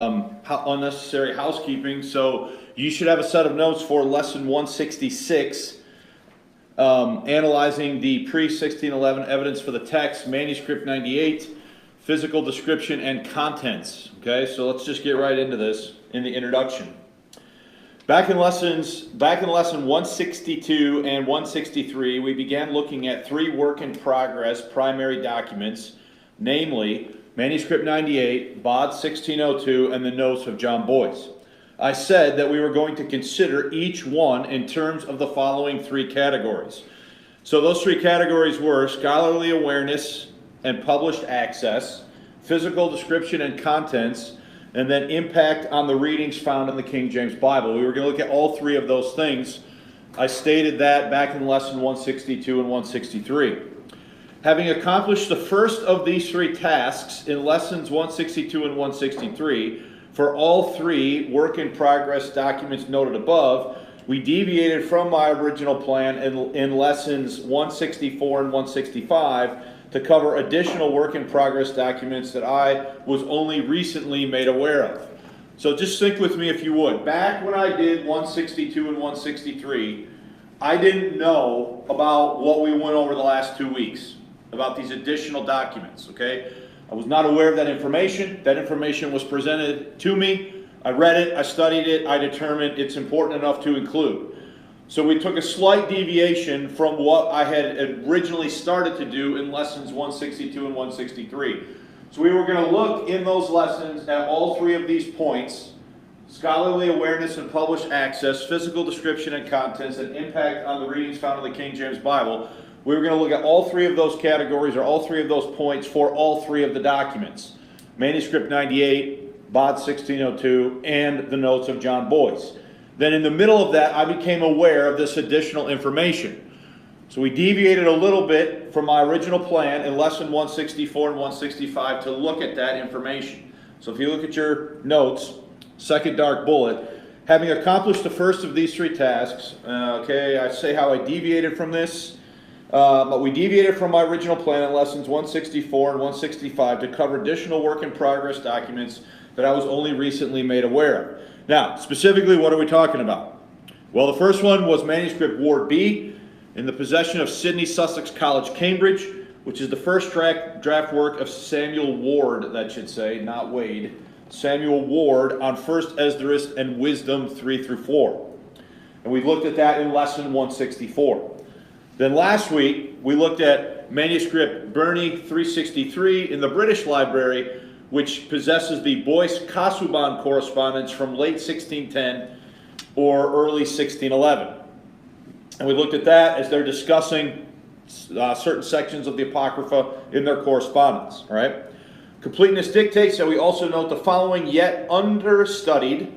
Unnecessary housekeeping. So you should have a set of notes for lesson 166, analyzing the pre-1611 evidence for the text, manuscript 98, physical description and contents. Okay, so let's just get right into this in the introduction. Back in lesson 162 and 163, we began looking at three work-in-progress primary documents, namely Manuscript 98, BOD 1602, and the notes of John Boyce. I said that we were going to consider each one in terms of the following three categories. So those three categories were scholarly awareness and published access, physical description and contents, and then impact on the readings found in the King James Bible. We were going to look at all three of those things. I stated that back in lesson 162 and 163. Having accomplished the first of these three tasks in lessons 162 and 163, for all three work-in-progress documents noted above, we deviated from my original plan in lessons 164 and 165 to cover additional work-in-progress documents that I was only recently made aware of. So just think with me if you would. Back when I did 162 and 163, I didn't know about what we went over the last 2 weeks, about these additional documents, okay? I was not aware of that information. That information was presented to me. I read it, I studied it, I determined it's important enough to include. So we took a slight deviation from what I had originally started to do in lessons 162 and 163. So we were going to look in those lessons at all three of these points: scholarly awareness and published access, physical description and contents, and impact on the readings found in the King James Bible. We were going to look at all three of those categories, or all three of those points, for all three of the documents: Manuscript 98, BOD 1602, and the notes of John Boyce. Then in the middle of that, I became aware of this additional information. So we deviated a little bit from my original plan in lesson 164 and 165 to look at that information. So if you look at your notes, second dark bullet, having accomplished the first of these three tasks, okay, I say how I deviated from this. But we deviated from my original plan in lessons 164 and 165 to cover additional work-in-progress documents that I was only recently made aware of. Now, specifically, what are we talking about? Well, the first one was Manuscript Ward B, in the possession of Sidney Sussex College, Cambridge, which is the first draft work of Samuel Ward, that should say, not Wade, Samuel Ward, on First Esdras and Wisdom 3 through 4. And we looked at that in lesson 164. Then last week, we looked at Manuscript Burney 363 in the British Library, which possesses the Boyce-Casaubon correspondence from late 1610 or early 1611. And we looked at that as they're discussing certain sections of the Apocrypha in their correspondence. All right? Completeness dictates that we also note the following yet understudied.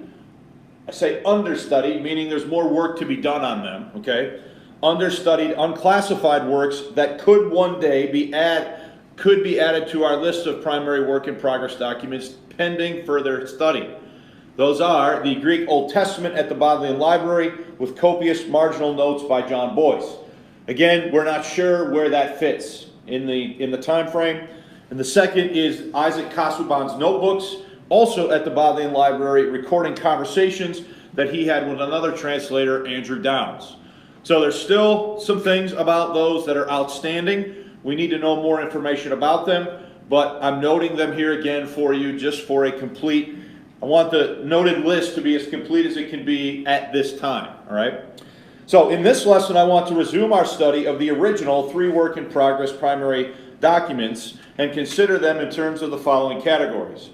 I say understudied, meaning there's more work to be done on them. Okay? Understudied, unclassified works that could one day be added to our list of primary work-in-progress documents pending further study. Those are the Greek Old Testament at the Bodleian Library with copious marginal notes by John Boyce. Again, we're not sure where that fits in the time frame. And the second is Isaac Casaubon's notebooks, also at the Bodleian Library, recording conversations that he had with another translator, Andrew Downes. So there's still some things about those that are outstanding. We need to know more information about them, but I'm noting them here again for you just for a complete, I want the noted list to be as complete as it can be at this time, all right? So in this lesson, I want to resume our study of the original three work-in-progress primary documents and consider them in terms of the following categories.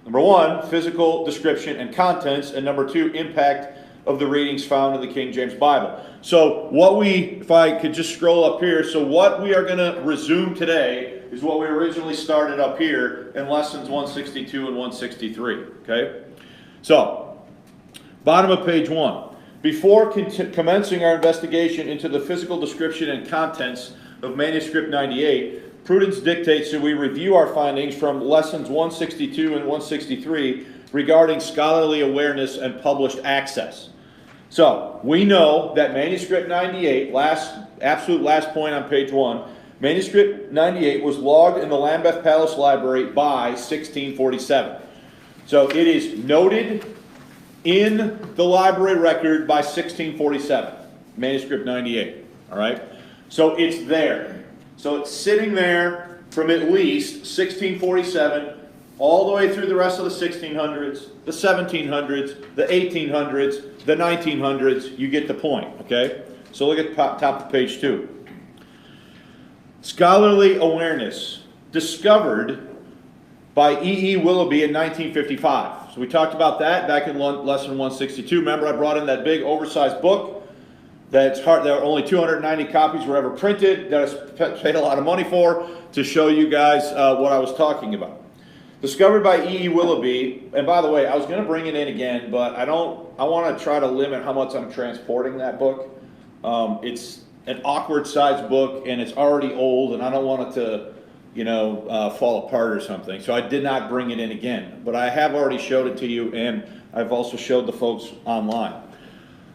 Number one, physical description and contents, and number two, impact of the readings found in the King James Bible. So if I could just scroll up here, so what we are going to resume today is what we originally started up here in lessons 162 and 163, okay? So, bottom of page 1. Before commencing our investigation into the physical description and contents of Manuscript 98, prudence dictates that we review our findings from lessons 162 and 163 regarding scholarly awareness and published access. So, we know that Manuscript 98, absolute last point on page 1, Manuscript 98 was logged in the Lambeth Palace Library by 1647. So it is noted in the library record by 1647, Manuscript 98, all right? So it's there. So it's sitting there from at least 1647 all the way through the rest of the 1600s, the 1700s, the 1800s, the 1900s. You get the point, okay? So look at the top of page 2. Scholarly awareness, discovered by E.E. Willoughby in 1955. So we talked about that back in lesson 162. Remember, I brought in that big oversized book that's hard. There are only 290 copies were ever printed, that I paid a lot of money for, to show you guys what I was talking about. Discovered by E.E. Willoughby, and by the way, I was going to bring it in again, but I want to try to limit how much I'm transporting that book. It's an awkward sized book, and it's already old, and I don't want it to, fall apart or something. So I did not bring it in again, but I have already showed it to you, and I've also showed the folks online.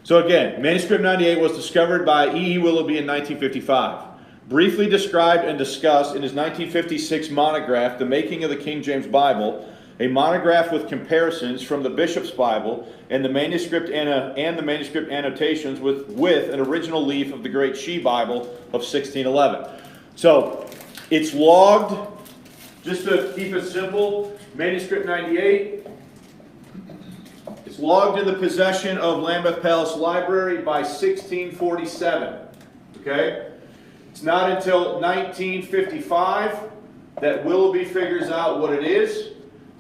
So again, Manuscript 98 was discovered by E.E. Willoughby in 1955. Briefly described and discussed in his 1956 monograph, The Making of the King James Bible, a monograph with comparisons from the Bishop's Bible and the manuscript annotations with an original leaf of the Great She Bible of 1611. So it's logged, just to keep it simple, Manuscript 98. It's logged in the possession of Lambeth Palace Library by 1647. Okay? It's not until 1955 that Willoughby figures out what it is.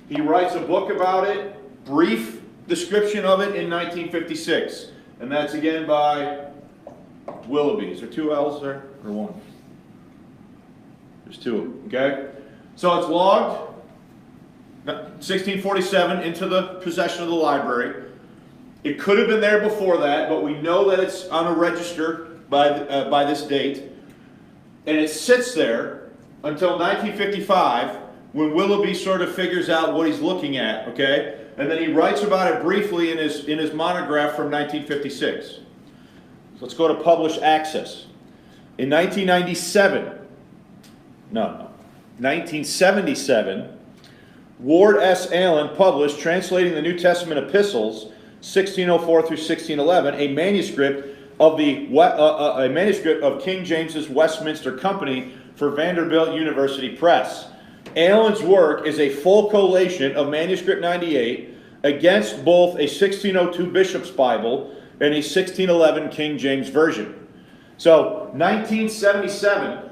He writes a book about it, brief description of it in 1956. And that's again by Willoughby. Is there two L's there or one? There's two of them, okay? So it's logged, 1647, into the possession of the library. It could have been there before that, but we know that it's on a register by this date. And it sits there until 1955, when Willoughby sort of figures out what he's looking at, okay? And then he writes about it briefly in his monograph from 1956. So let's go to published access. In 1977, Ward S. Allen published, translating the New Testament epistles, 1604 through 1611, a manuscript of King James's Westminster Company for Vanderbilt University Press. Allen's work is a full collation of Manuscript 98 against both a 1602 Bishop's Bible and a 1611 King James Version. So, 1977,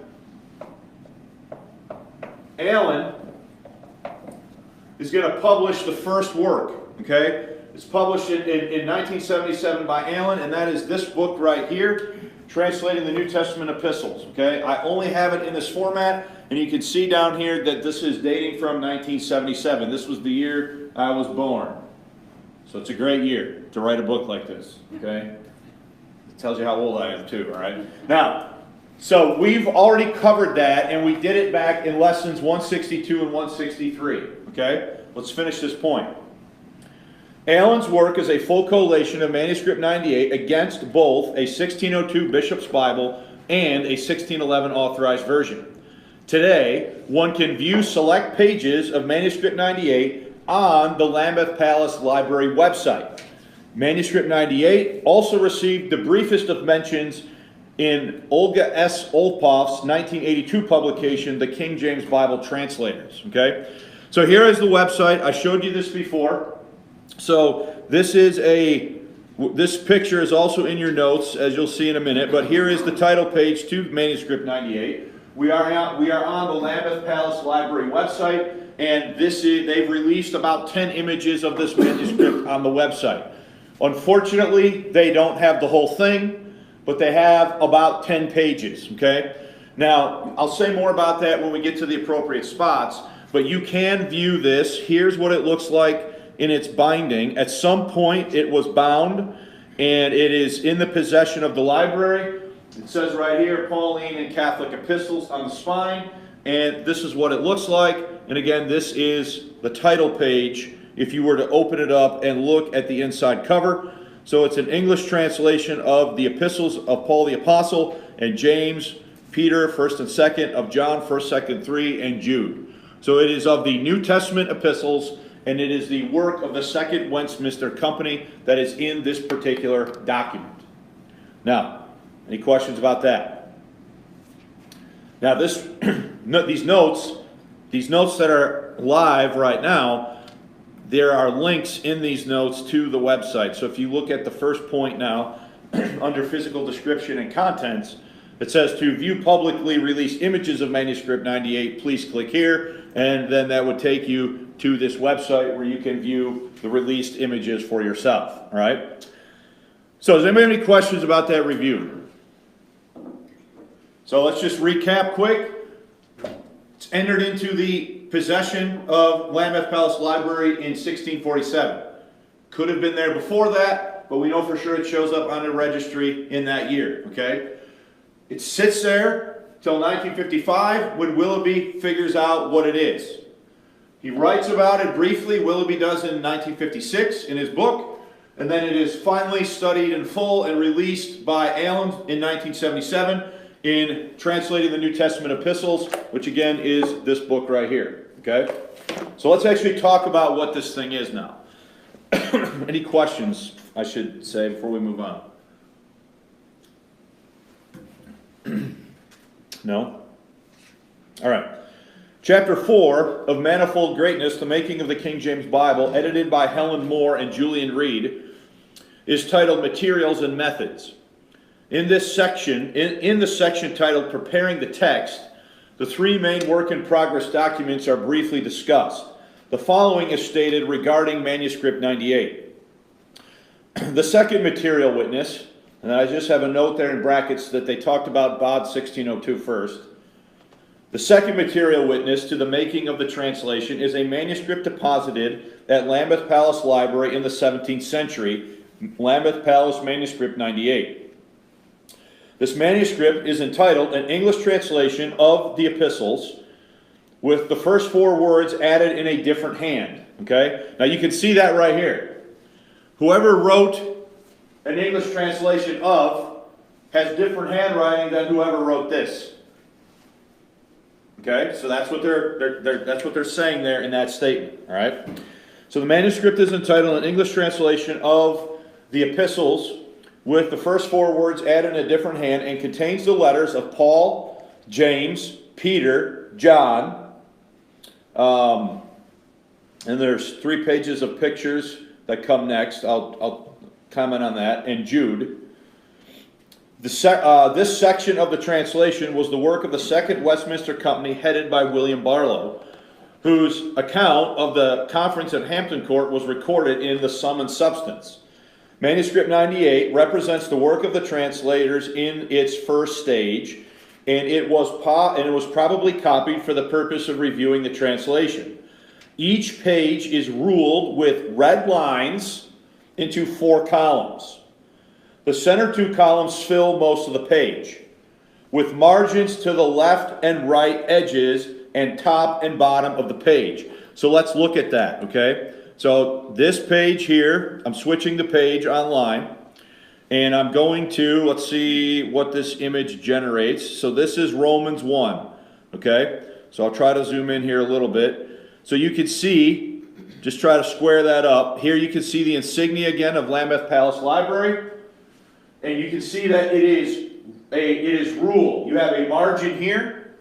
Allen is going to publish the first work, okay? It's published in 1977 by Allen, and that is this book right here, Translating the New Testament Epistles, okay? I only have it in this format, and you can see down here that this is dating from 1977. This was the year I was born. So it's a great year to write a book like this, okay? It tells you how old I am too, all right? Now, so we've already covered that, and we did it back in lessons 162 and 163, okay? Let's finish this point. Allen's work is a full collation of Manuscript 98 against both a 1602 Bishop's Bible and a 1611 Authorized Version. Today, one can view select pages of Manuscript 98 on the Lambeth Palace Library website. Manuscript 98 also received the briefest of mentions in Olga S. Olpoff's 1982 publication, The King James Bible Translators. Okay? So here is the website. I showed you this before. So this picture is also in your notes, as you'll see in a minute, but here is the title page to Manuscript 98. We are on the Lambeth Palace Library website, and they've released about 10 images of this manuscript on the website. Unfortunately, they don't have the whole thing, but they have about 10 pages, okay? Now, I'll say more about that when we get to the appropriate spots, but you can view this. Here's what it looks like in its binding. At some point it was bound, and it is in the possession of the library. It says right here, Pauline and Catholic Epistles on the spine, and this is what it looks like. And again, this is the title page if you were to open it up and look at the inside cover. So it's an English translation of the epistles of Paul the Apostle and James, Peter, 1st and 2nd, of John, 1st, 2nd, 3, and Jude. So it is of the New Testament epistles, and it is the work of the Second Westminster Company that is in this particular document. Now, any questions about that? Now, these notes that are live right now, there are links in these notes to the website. So if you look at the first point now, under physical description and contents, it says to view publicly released images of Manuscript 98, please click here, and then that would take you to this website where you can view the released images for yourself. All right? So does anybody have any questions about that review? So let's just recap quick. It's entered into the possession of Lambeth Palace Library in 1647. Could have been there before that, but we know for sure it shows up on the registry in that year. Okay? It sits there till 1955 when Willoughby figures out what it is. He writes about it briefly, Willoughby does in 1956 in his book, and then it is finally studied in full and released by Allen in 1977 in translating the New Testament Epistles, which again is this book right here. Okay? So let's actually talk about what this thing is now. Any questions, I should say, before we move on? No? All right. Chapter 4 of Manifold Greatness, The Making of the King James Bible, edited by Helen Moore and Julian Reed, is titled Materials and Methods. In this section, in the section titled Preparing the Text, the three main work-in-progress documents are briefly discussed. The following is stated regarding Manuscript 98. The second material witness, and I just have a note there in brackets that they talked about BOD 1602 first. The second material witness to the making of the translation is a manuscript deposited at Lambeth Palace Library in the 17th century, Lambeth Palace Manuscript 98. This manuscript is entitled An English Translation of the Epistles, with the first four words added in a different hand. Okay? Now you can see that right here. Whoever wrote an English translation of has different handwriting than whoever wrote this. Okay? So that's what they're saying there in that statement. All right? So the manuscript is entitled An English Translation of the Epistles, with the first four words added in a different hand, and contains the letters of Paul, James, Peter, John, and there's 3 pages of pictures that come next. I'll comment on that, and Jude. This section of the translation was the work of the Second Westminster Company, headed by William Barlow, whose account of the conference at Hampton Court was recorded in the Sum and Substance. Manuscript 98 represents the work of the translators in its first stage, and it was probably copied for the purpose of reviewing the translation. Each page is ruled with red lines into 4 columns. The center 2 columns fill most of the page, with margins to the left and right edges and top and bottom of the page. So let's look at that, okay? So this page here, I'm switching the page online, and I'm going to, let's see what this image generates. So this is Romans 1, okay? So I'll try to zoom in here a little bit. So you can see, just try to square that up. Here you can see the insignia again of Lambeth Palace Library, and you can see that it is ruled. You have a margin here.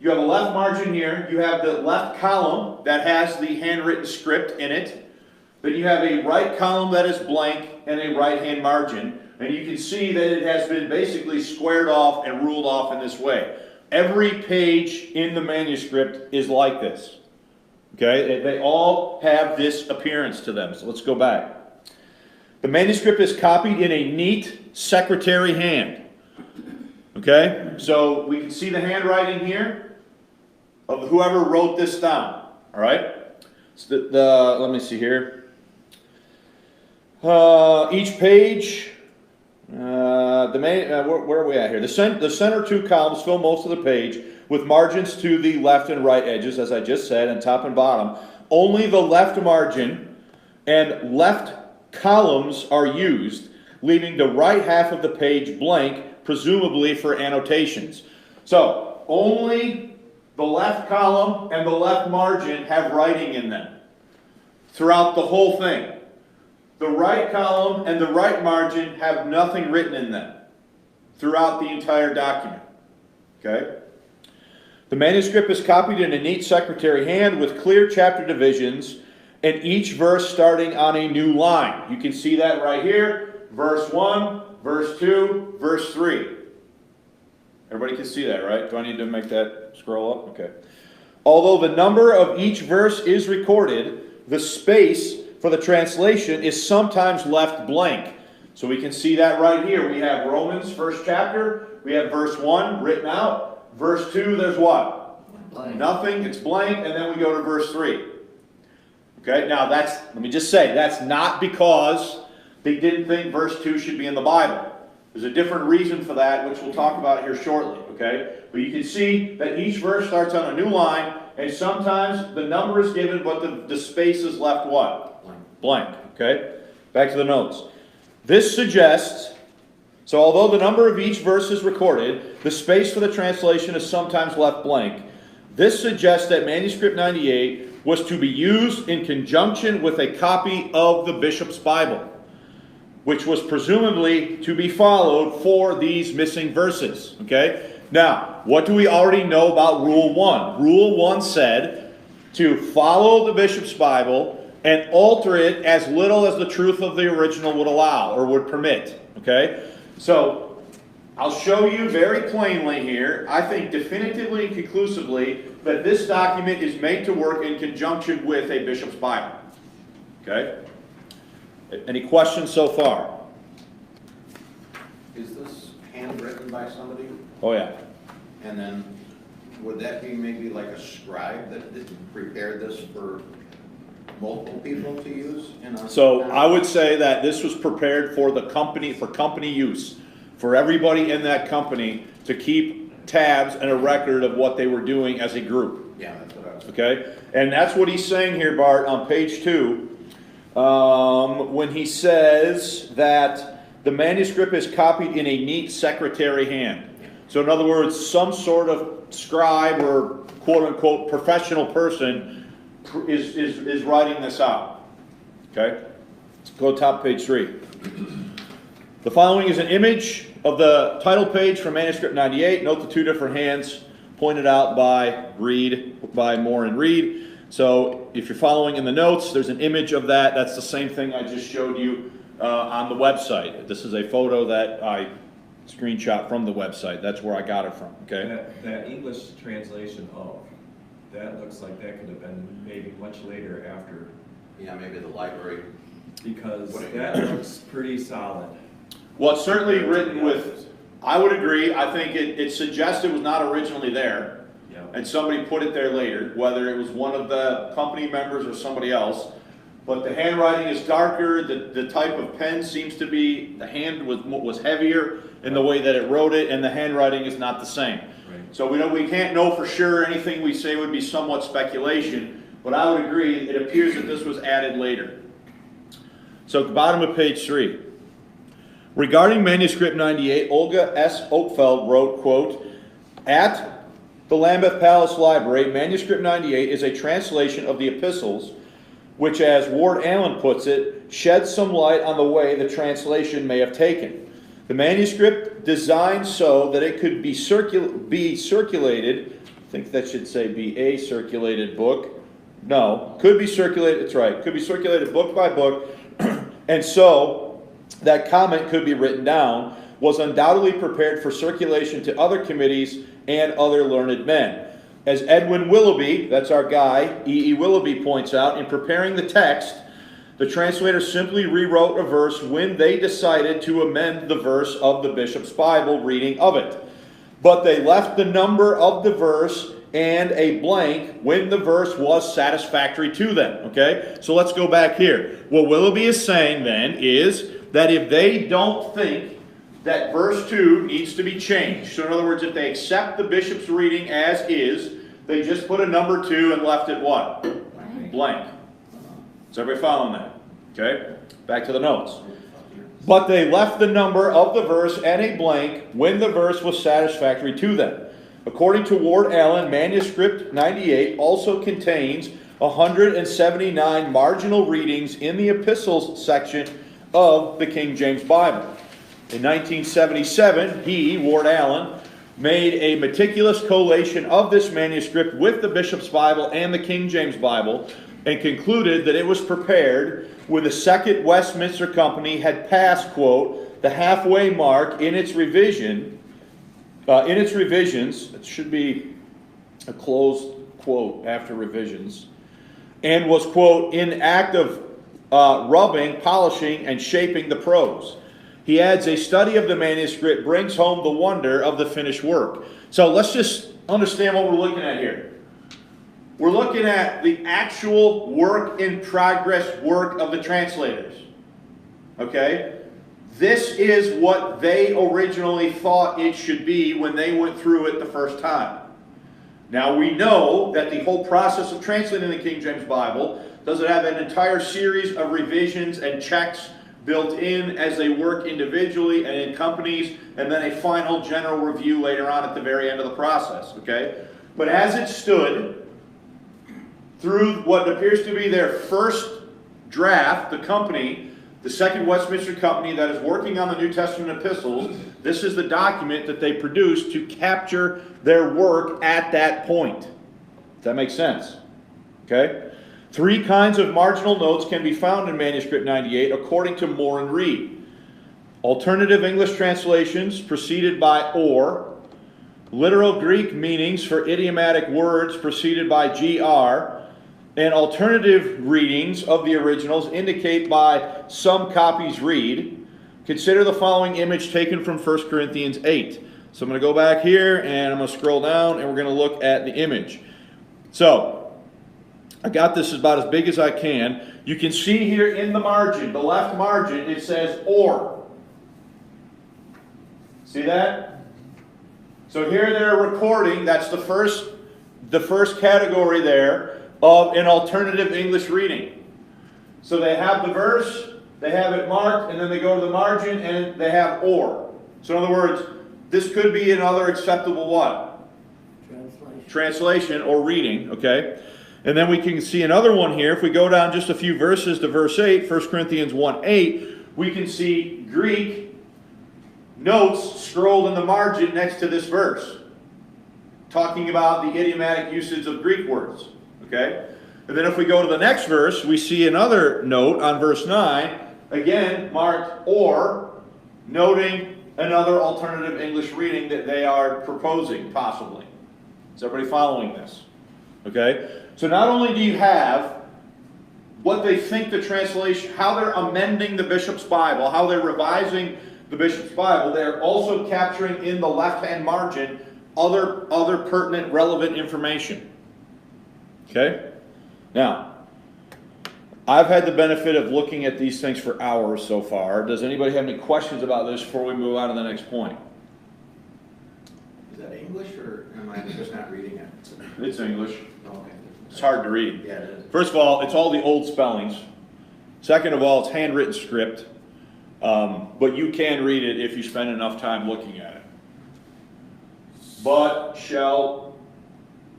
You have a left margin here. You have the left column that has the handwritten script in it. Then you have a right column that is blank and a right-hand margin. And you can see that it has been basically squared off and ruled off in this way. Every page in the manuscript is like this. Okay? They all have this appearance to them. So let's go back. The manuscript is copied in a neat secretary hand. Okay? So we can see the handwriting here of whoever wrote this down. All right? So let me see here. Each page, where are we at here? The center 2 columns fill most of the page, with margins to the left and right edges, as I just said, and top and bottom. Only the left margin and left columns are used, leaving the right half of the page blank, presumably for annotations. So only the left column and the left margin have writing in them. throughout the whole thing. The right column and the right margin have nothing written in them throughout the entire document. Okay? The manuscript is copied in a neat secretary hand with clear chapter divisions and each verse starting on a new line. You can see that right here. Verse 1, verse 2, verse 3. Everybody can see that, right? Do I need to make that scroll up? Okay. Although the number of each verse is recorded, the space for the translation is sometimes left blank. So we can see that right here. We have Romans, first chapter. We have verse 1 written out. Verse 2, there's what? Blank. Nothing. It's blank. And then we go to verse 3. Okay, now let me just say, that's not because they didn't think verse 2 should be in the Bible. There's a different reason for that, which we'll talk about here shortly, okay? But you can see that each verse starts on a new line, and sometimes the number is given, but the space is left what? Blank, okay? Back to the notes. This suggests, so although the number of each verse is recorded, the space for the translation is sometimes left blank. This suggests that Manuscript 98 was to be used in conjunction with a copy of the bishop's Bible, which was presumably to be followed for these missing verses. Okay? Now, what do we already know about Rule 1? Rule 1 said to follow the bishop's Bible and alter it as little as the truth of the original would allow or would permit. Okay? So, I'll show you very plainly here, I think definitively and conclusively, that this document is made to work in conjunction with a bishop's Bible. Okay? Any questions so far? Is this handwritten by somebody? Oh yeah. And then, would that be maybe like a scribe that prepared this for multiple people to use? So I would say that this was prepared for the company, for company use. For everybody in that company to keep tabs and a record of what they were doing as a group. Yeah, that's what I was. Okay? And that's what he's saying here, Bart, on page 2. When he says that the manuscript is copied in a neat secretary hand. So in other words, some sort of scribe or quote-unquote professional person is writing this out. Okay? Let's go top page 3. The following is an image of the title page from Manuscript 98. Note the two different hands pointed out by Moore and Reed. So if you're following in the notes, there's an image of that. That's the same thing I just showed you on the website. This is a photo that I screenshot from the website. That's where I got it from. Okay. That English translation of, that looks like that could have been maybe much later after. Yeah, maybe the library. Because that looks pretty solid. Well, it's certainly written with, I would agree, I think it suggests it was not originally there, and somebody put it there later, whether it was one of the company members or somebody else. But the handwriting is darker, the type of pen seems to be, the hand was heavier in the way that it wrote it, and the handwriting is not the same. Right. So we can't know for sure. Anything we say would be somewhat speculation, but I would agree, it appears that this was added later. So bottom of page 3. Regarding Manuscript 98, Olga S. Oakfeld wrote, quote, "At the Lambeth Palace Library, Manuscript 98 is a translation of the Epistles, which, as Ward Allen puts it, sheds some light on the way the translation may have taken. The manuscript designed so that it could be circulated, I think that should say be a circulated book. No, could be circulated, that's right, could be circulated book by book, and so that comment could be written down, was undoubtedly prepared for circulation to other committees and other learned men. As Edwin Willoughby, that's our guy, E.E. Willoughby points out, in preparing the text, the translator simply rewrote a verse when they decided to amend the verse of the bishop's Bible reading of it. But they left the number of the verse and a blank when the verse was satisfactory to them. Okay? So let's go back here. What Willoughby is saying then is that if they don't think that verse 2 needs to be changed, so in other words, if they accept the bishop's reading as is, they just put a number 2 and left it what? Blank. Is everybody following that? Okay? Back to the notes. But they left the number of the verse and a blank when the verse was satisfactory to them. According to Ward Allen, Manuscript 98 also contains 179 marginal readings in the epistles section of the King James Bible. In 1977, he, Ward Allen, made a meticulous collation of this manuscript with the Bishop's Bible and the King James Bible, and concluded that it was prepared when the Second Westminster Company had passed, quote, the halfway mark in its revisions. It should be a closed quote after revisions, and was, quote, in act of rubbing, polishing, and shaping the prose. He adds, a study of the manuscript brings home the wonder of the finished work. So let's just understand what we're looking at here. We're looking at the actual work in progress work of the translators. Okay? This is what they originally thought it should be when they went through it the first time. Now we know that the whole process of translating the King James Bible doesn't have an entire series of revisions and checks built in as they work individually and in companies, and then a final general review later on at the very end of the process. Okay? But as it stood, through what appears to be their first draft, the company, the Second Westminster Company that is working on the New Testament epistles, this is the document that they produced to capture their work at that point. Does that make sense? Okay? 3 kinds of marginal notes can be found in Manuscript 98 according to Moore and Reed. Alternative English translations preceded by or, literal Greek meanings for idiomatic words preceded by gr, and alternative readings of the originals indicate by some copies read. Consider the following image taken from 1 Corinthians 8. So I'm going to go back here and I'm going to scroll down and we're going to look at the image. So I got this about as big as I can. You can see here in the margin, the left margin, it says or. See that? So here they're recording, that's the first category there of an alternative English reading. So they have the verse, they have it marked, and then they go to the margin and they have or. So in other words, this could be another acceptable what? Translation or reading, okay? And then we can see another one here. If we go down just a few verses to verse 8, 1 Corinthians 1:8, we can see Greek notes scrolled in the margin next to this verse, talking about the idiomatic usage of Greek words. Okay? And then if we go to the next verse, we see another note on verse 9, again marked or, noting another alternative English reading that they are proposing, possibly. Is everybody following this? Okay? So not only do you have what they think the translation, how they're amending the Bishop's Bible, how they're revising the Bishop's Bible, they're also capturing in the left-hand margin other pertinent, relevant information. Okay? Now, I've had the benefit of looking at these things for hours so far. Does anybody have any questions about this before we move on to the next point? Is that English or am I just not reading it? It's English. Oh, okay. It's hard to read. Yeah, it is. First of all, it's all the old spellings. Second of all, it's handwritten script. But you can read it if you spend enough time looking at it. But, shall,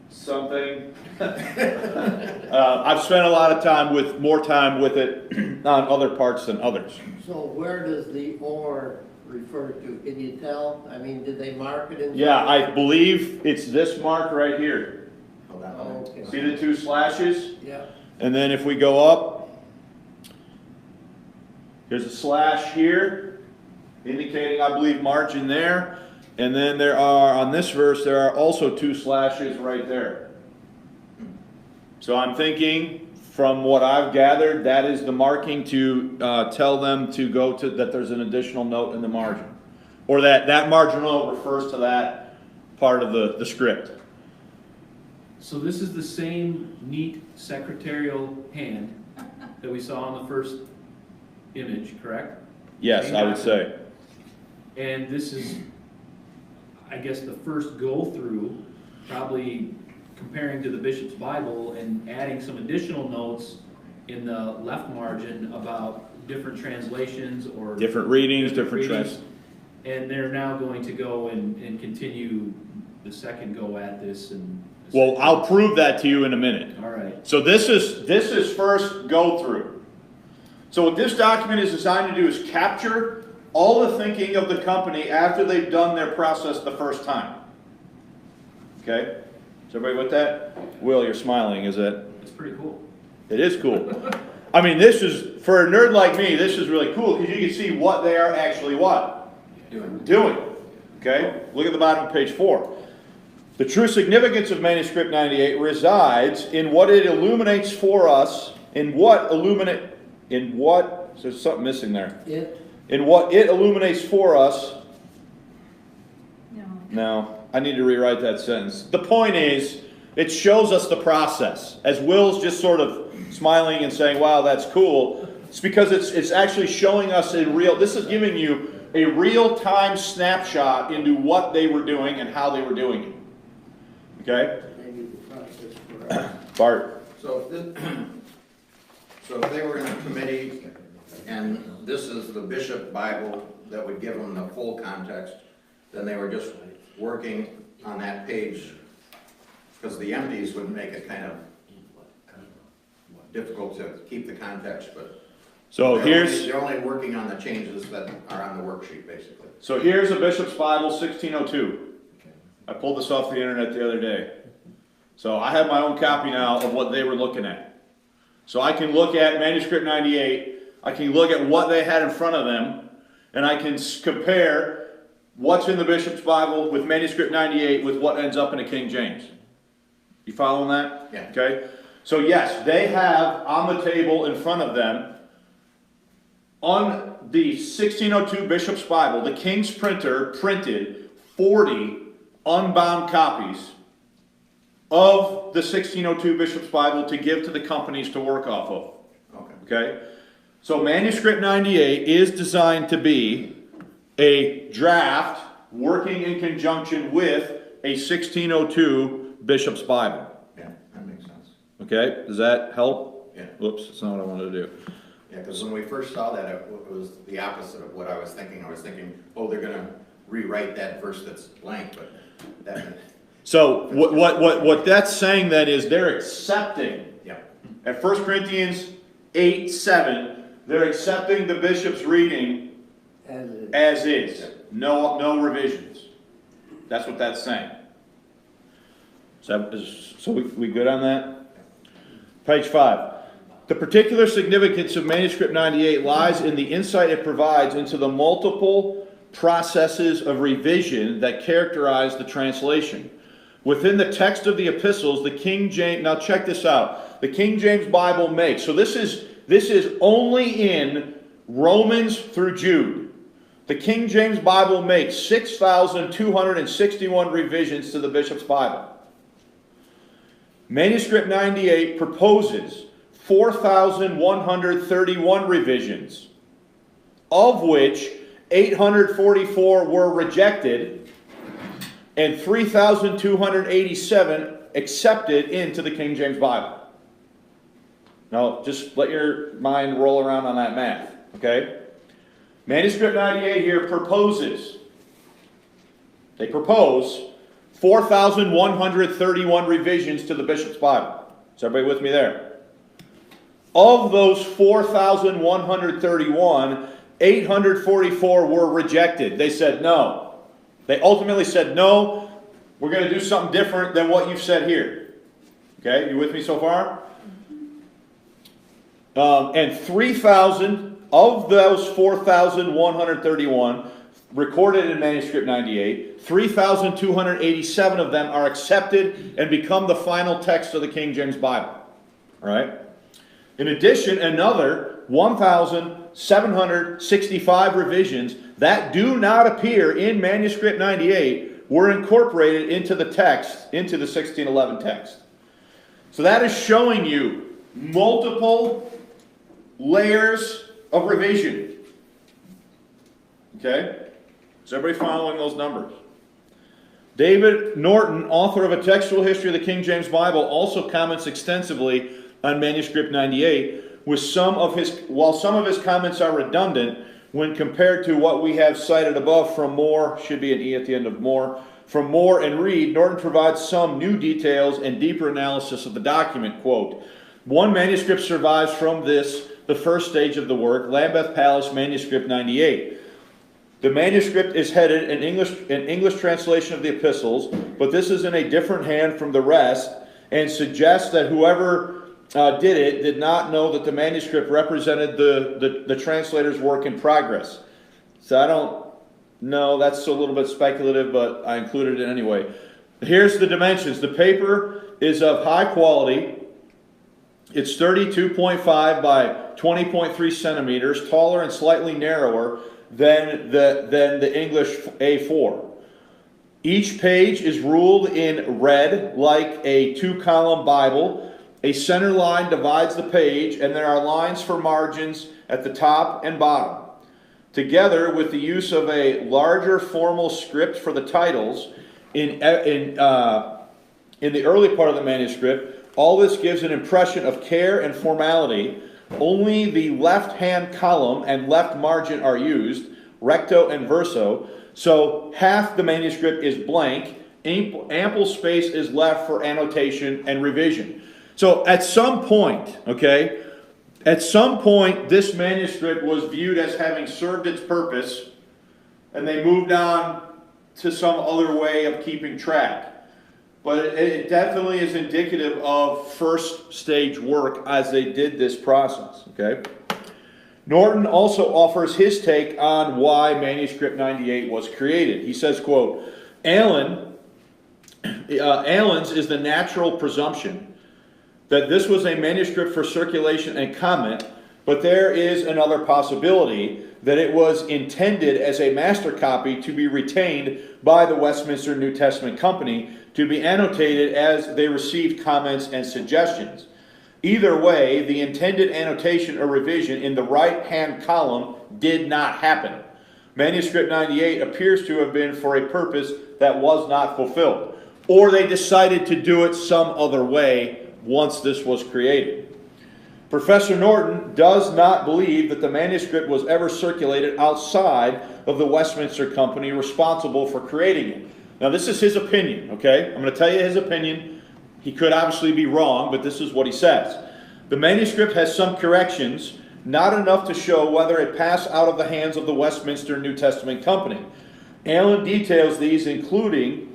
something. I've spent a lot of time more time with it on other parts than others. So where does the or refer to? Can you tell? I mean, did they mark it in? Yeah, I believe it's this mark right here. Oh, that one. Oh, okay. See the 2 slashes? Yeah. And then if we go up, there's a slash here, indicating, I believe, margin there. And then there are, on this verse, there are also 2 slashes right there. So I'm thinking, from what I've gathered, that is the marking to tell them to go to, that there's an additional note in the margin. Or that marginal note refers to that part of the script. So this is the same neat secretarial hand that we saw on the first image, correct? Yes, Same I would document. say. And this is, I guess, the first go-through, probably comparing to the Bishop's Bible and adding some additional notes in the left margin about different translations or Different readings, different trends. And they're now going to go and continue the second go at this and Well, I'll prove that to you in a minute. All right. So this is first go through. So what this document is designed to do is capture all the thinking of the company after they've done their process the first time. Okay? Is everybody with that? Will, you're smiling, is it? It's pretty cool. It is cool. I mean, this is, for a nerd like me, this is really cool because you can see what they are actually what? Doing. Okay? Look at the bottom of page 4. The true significance of Manuscript 98 resides in what it illuminates for us, there's something missing there. In what it illuminates for us. No, I need to rewrite that sentence. The point is, it shows us the process. As Will's just sort of smiling and saying, wow, that's cool. It's because it's actually showing us this is giving you a real-time snapshot into what they were doing and how they were doing it. Okay? Maybe the process for Bart. So if they were in a committee and this is the bishop Bible that would give them the full context, then they were just working on that page, because the empties would make it kind of difficult to keep the context, but So they're only working on the changes that are on the worksheet, basically. So here's a Bishop's Bible, 1602. I pulled this off the internet the other day. So I have my own copy now of what they were looking at. So I can look at Manuscript 98, I can look at what they had in front of them, and I can compare what's in the Bishop's Bible with Manuscript 98 with what ends up in a King James. You following that? Yeah. Okay. So yes, they have on the table in front of them, on the 1602 Bishop's Bible, the King's printer printed 40 unbound copies of the 1602 Bishop's Bible to give to the companies to work off of. Okay? So Manuscript 98 is designed to be a draft working in conjunction with a 1602 Bishop's Bible. Yeah, that makes sense. Okay? Does that help? Yeah. Whoops, that's not what I wanted to do. Yeah, because when we first saw that, it was the opposite of what I was thinking. I was thinking, oh, they're going to rewrite that verse that's blank, but that... So what that's saying then is they're accepting, Yeah. at 1 Corinthians 8:7, they're accepting the bishop's reading as is. No revisions. That's what that's saying. So we good on that? Page 5. The particular significance of Manuscript 98 lies in the insight it provides into the multiple processes of revision that characterize the translation. Within the text of the epistles, the King James, now check this out, the King James Bible makes, so this is only in Romans through Jude. The King James Bible makes 6,261 revisions to the Bishop's Bible. Manuscript 98 proposes 4,131 revisions, of which 844 were rejected and 3,287 accepted into the King James Bible. Now, just let your mind roll around on that math, okay? Manuscript 98 here proposes, they propose 4,131 revisions to the Bishop's Bible. Is everybody with me there? Of those 4,131, 844 were rejected. They said no. They ultimately said, no, we're going to do something different than what you've said here. Okay, you with me so far? And 3,000 of those 4,131 recorded in Manuscript 98, 3,287 of them are accepted and become the final text of the King James Bible. All right? In addition, another 1,765 revisions that do not appear in Manuscript 98 were incorporated into the text, into the 1611 text. So that is showing you multiple layers of revision. Okay? Is everybody following those numbers? David Norton, author of A Textual History of the King James Bible, also comments extensively on Manuscript 98, while some of his comments are redundant when compared to what we have cited above from Moore, should be an E at the end of Moore, from Moore and Reed, Norton provides some new details and deeper analysis of the document. Quote, one manuscript survives from this, the first stage of the work, Lambeth Palace Manuscript 98. The manuscript is headed an English translation of the Epistles, but this is in a different hand from the rest and suggests that whoever did it did not know that the manuscript represented the translator's work in progress. So I don't know, that's a little bit speculative, but I included it anyway. Here's the dimensions. The paper is of high quality. It's 32.5 by 20.3 centimeters, taller and slightly narrower than the English A4. Each page is ruled in red like a two-column Bible. A center line divides the page, and there are lines for margins at the top and bottom. Together with the use of a larger formal script for the titles in the early part of the manuscript, all this gives an impression of care and formality. Only the left-hand column and left margin are used, recto and verso, so half the manuscript is blank. Ample space is left for annotation and revision. So at some point, okay, at some point this manuscript was viewed as having served its purpose, and they moved on to some other way of keeping track. But it definitely is indicative of first stage work as they did this process, okay? Norton also offers his take on why Manuscript 98 was created. He says, quote, Allen's is the natural presumption that this was a manuscript for circulation and comment, but there is another possibility that it was intended as a master copy to be retained by the Westminster New Testament Company to be annotated as they received comments and suggestions. Either way, the intended annotation or revision in the right-hand column did not happen. Manuscript 98 appears to have been for a purpose that was not fulfilled, or they decided to do it some other way once this was created. Professor Norton does not believe that the manuscript was ever circulated outside of the Westminster Company responsible for creating it. Now this is his opinion, okay? I'm going to tell you his opinion. He could obviously be wrong, but this is what he says. The manuscript has some corrections, not enough to show whether it passed out of the hands of the Westminster New Testament Company. Allen details these, concluding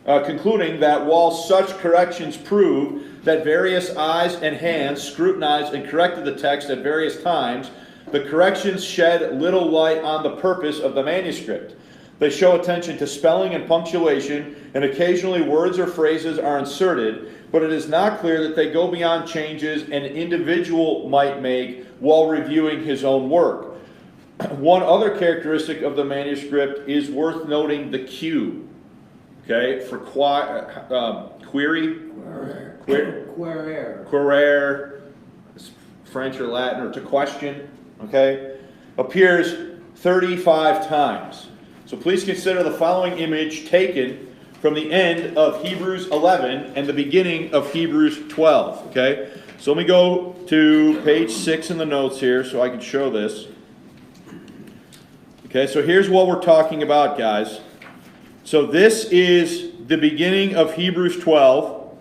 that while such corrections prove that various eyes and hands scrutinized and corrected the text at various times, the corrections shed little light on the purpose of the manuscript. They show attention to spelling and punctuation, and occasionally words or phrases are inserted, but it is not clear that they go beyond changes an individual might make while reviewing his own work. One other characteristic of the manuscript is worth noting: the Q. Okay, for query, querere, French or Latin, or to question, okay, appears 35 times. So please consider the following image taken from the end of Hebrews 11 and the beginning of Hebrews 12, okay? So let me go to page 6 in the notes here so I can show this. Okay, so here's what we're talking about, guys. So this is the beginning of Hebrews 12.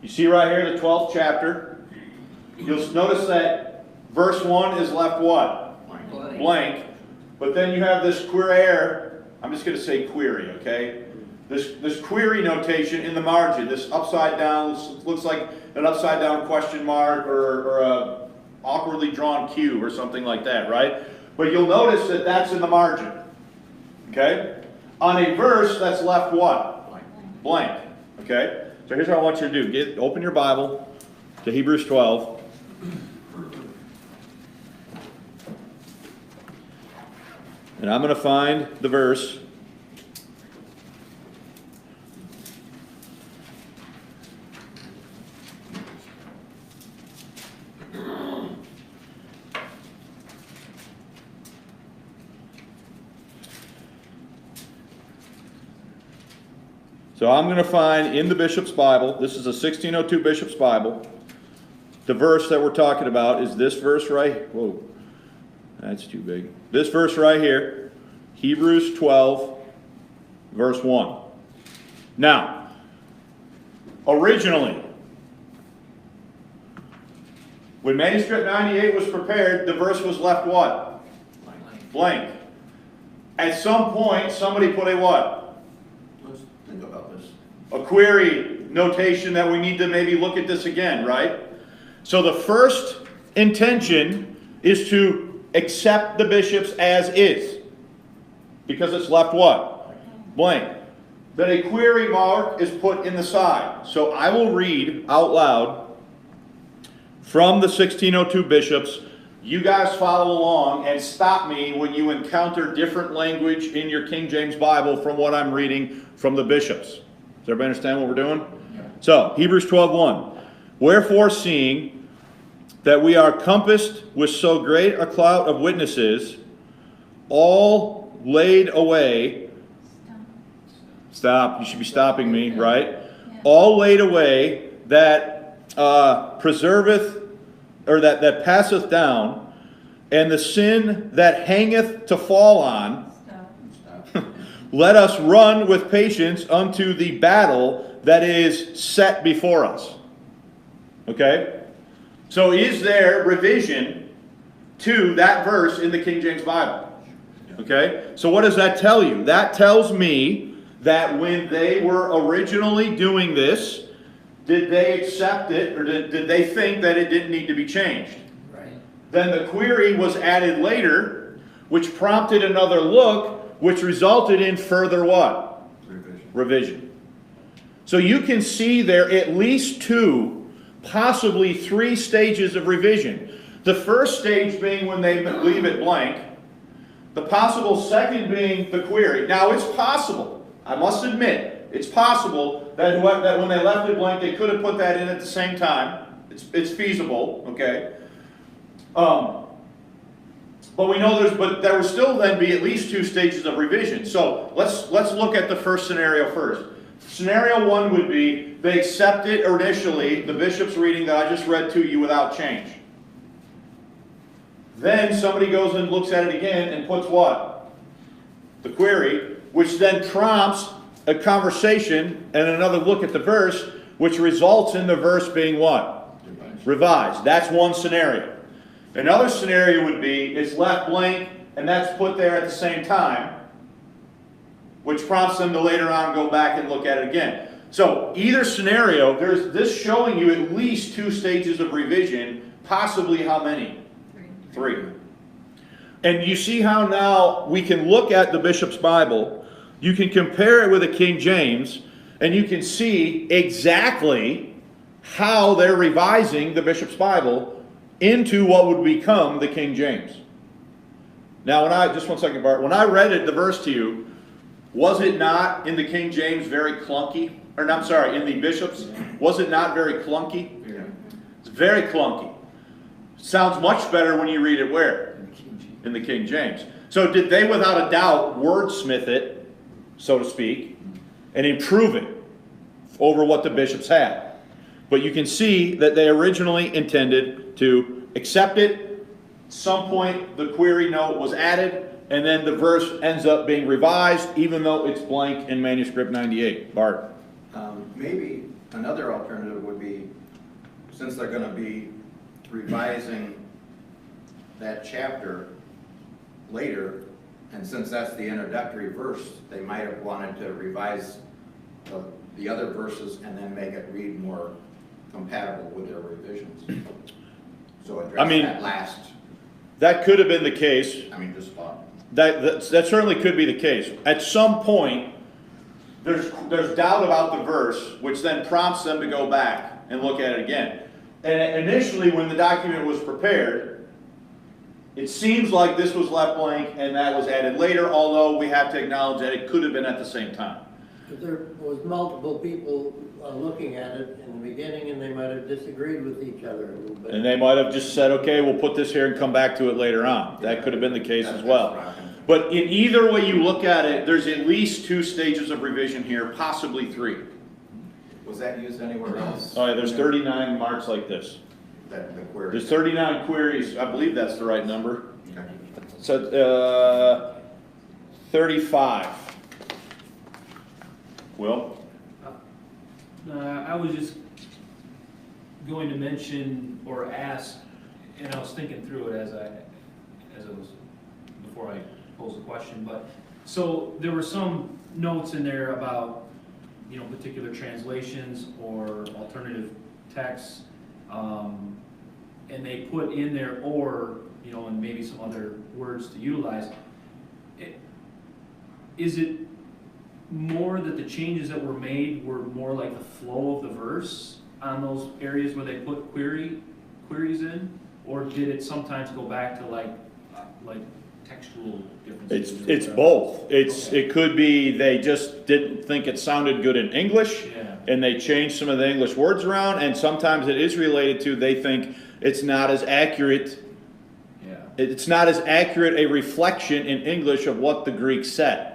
You see right here the 12th chapter. You'll notice that verse 1 is left what? Blank. But then you have this querere. I'm just going to say query, okay? This query notation in the margin. This upside down, looks like an upside down question mark or a awkwardly drawn Q or something like that, right? But you'll notice that that's in the margin, okay? On a verse, that's left what? Blank, okay? So here's what I want you to do. Open your Bible to Hebrews 12. And I'm going to find the verse. So I'm going to find in the Bishop's Bible, this is a 1602 Bishop's Bible, the verse that we're talking about is this verse right, whoa, that's too big. This verse right here, Hebrews 12, verse 1. Now, originally, when Manuscript 98 was prepared, the verse was left what? Blank. At some point, somebody put a what? Let's think about this. A query notation that we need to maybe look at this again, right? So the first intention is to accept the bishops as is, because it's left what? Blank. Then a query mark is put in the side. So I will read out loud from the 1602 bishops. You guys follow along and stop me when you encounter different language in your King James Bible from what I'm reading from the bishops. Does everybody understand what we're doing? So, Hebrews 12:1. Wherefore, seeing that we are compassed with so great a cloud of witnesses, all laid away. Stop. You should be stopping me, right? All laid away that preserveth, or that passeth down, and the sin that hangeth to fall on, let us run with patience unto the battle that is set before us. Okay? So is there revision to that verse in the King James Bible? Okay? So what does that tell you? That tells me that when they were originally doing this, did they accept it, or did they think that it didn't need to be changed? Right. Then the query was added later, which prompted another look, which resulted in further what? Revision. So you can see there at least 2, possibly 3 stages of revision. The first stage being when they leave it blank. The possible second being the query. Now it's possible, I must admit, it's possible that when they left it blank, they could have put that in at the same time. It's feasible, okay? But we know there would still then be at least 2 stages of revision. So let's look at the first scenario first. Scenario 1 would be they accept it initially, the bishop's reading that I just read to you without change. Then somebody goes and looks at it again and puts what? The query, which then prompts a conversation and another look at the verse, which results in the verse being what? Revised. That's one scenario. Another scenario would be it's left blank and that's put there at the same time, which prompts them to later on go back and look at it again. So either scenario, there's this showing you at least 2 stages of revision, possibly how many? 3. And you see how now we can look at the bishop's Bible. You can compare it with a King James, and you can see exactly how they're revising the bishop's Bible into what would become the King James. Now, just one second, Bart. When I read the verse to you, was it not in the King James very clunky? Or, I'm sorry, in the bishop's, was it not very clunky? Yeah. It's very clunky. Sounds much better when you read it where? In the King James. So did they, without a doubt, wordsmith it, so to speak, and improve it over what the bishops had? But you can see that they originally intended to accept it. At some point, the query note was added, and then the verse ends up being revised, even though it's blank in Manuscript 98. Bart? Maybe another alternative would be, since they're going to be revising that chapter later, and since that's the introductory verse, they might have wanted to revise the other verses and then make it read more compatible with their revisions. So address that last. That could have been the case. Just thought. That certainly could be the case. At some point, there's doubt about the verse, which then prompts them to go back and look at it again. And initially, when the document was prepared, it seems like this was left blank and that was added later, although we have to acknowledge that it could have been at the same time. But there was multiple people looking at it in the beginning, and they might have disagreed with each other a little bit. And they might have just said, okay, we'll put this here and come back to it later on. That could have been the case as well. But in either way you look at it, there's at least 2 stages of revision here, possibly 3. Was that used anywhere else? Oh yeah, there's 39 marks like this. The query. There's 39 queries. I believe that's the right number. Okay. So 35. Will? I was just going to mention or ask, and I was thinking through it as I was, before I posed the question, but, so there were some notes in there about, you know, particular translations or alternative texts, and they put in there or, you know, and maybe some other words to utilize. Is it more that the changes that were made were more like the flow of the verse on those areas where they put queries in? Or did it sometimes go back to like textual differences? It's both. It could be they just didn't think it sounded good in English, Yeah. and they changed some of the English words around, and sometimes it is related to they think it's not as accurate. Yeah. It's not as accurate a reflection in English of what the Greek said.